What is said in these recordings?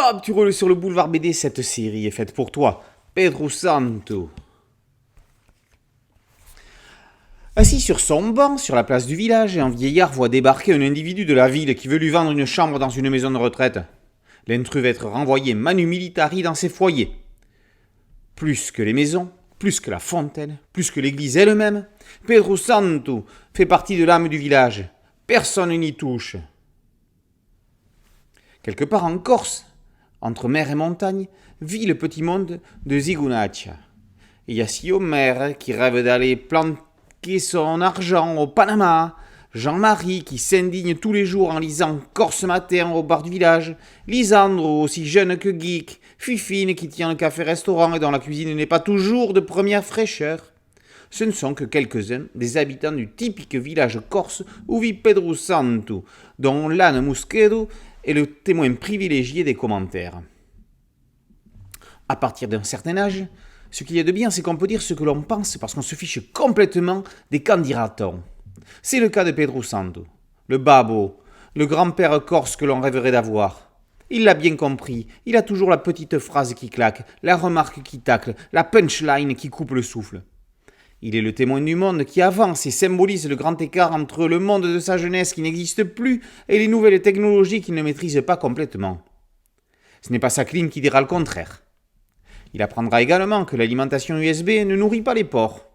hop, tu roules sur le boulevard BD, cette série est faite pour toi. Pedro Santo. Assis sur son banc, sur la place du village, un vieillard voit débarquer un individu de la ville qui veut lui vendre une chambre dans une maison de retraite. L'intrus va être renvoyé manu militari dans ses foyers. Plus que les maisons, plus que la fontaine, plus que l'église elle-même, Pedro Santo fait partie de l'âme du village. Personne n'y touche. Quelque part en Corse, entre mer et montagne, vit le petit monde de Zigunacha. Il y a Siomer qui rêve d'aller planquer son argent au Panama, Jean-Marie qui s'indigne tous les jours en lisant Corse Matin au bar du village, Lisandro aussi jeune que geek, Fifine qui tient un café-restaurant et dont la cuisine n'est pas toujours de première fraîcheur. Ce ne sont que quelques-uns des habitants du typique village corse où vit Pedro Santo, dont l'âne Musquedo est le témoin privilégié des commentaires. À partir d'un certain âge, ce qu'il y a de bien, c'est qu'on peut dire ce que l'on pense parce qu'on se fiche complètement des qu'en dira-t-on. C'est le cas de Pedro Santo, le babo, le grand-père corse que l'on rêverait d'avoir. Il l'a bien compris, il a toujours la petite phrase qui claque, la remarque qui tacle, la punchline qui coupe le souffle. Il est le témoin du monde qui avance et symbolise le grand écart entre le monde de sa jeunesse qui n'existe plus et les nouvelles technologies qu'il ne maîtrise pas complètement. Ce n'est pas sa clim qui dira le contraire. Il apprendra également que l'alimentation USB ne nourrit pas les porcs.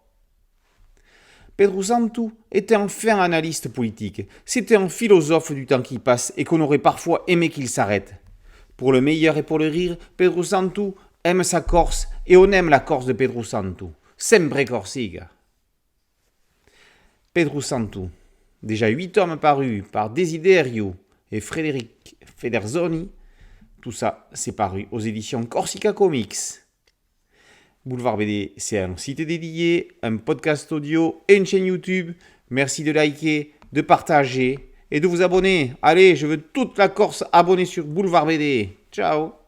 Pedro Santo était un fin analyste politique. C'était un philosophe du temps qui passe et qu'on aurait parfois aimé qu'il s'arrête. Pour le meilleur et pour le rire, Pedro Santo aime sa Corse et on aime la Corse de Pedro Santo. Sempre Corsica. Pedro Santo, déjà 8 tomes parus par Desiderio et Frédéric Federzoni. Tout ça, c'est paru aux éditions Corsica Comics. Boulevard BD, c'est un site dédié, un podcast audio et une chaîne YouTube. Merci de liker, de partager et de vous abonner. Allez, je veux toute la Corse abonnée sur Boulevard BD. Ciao!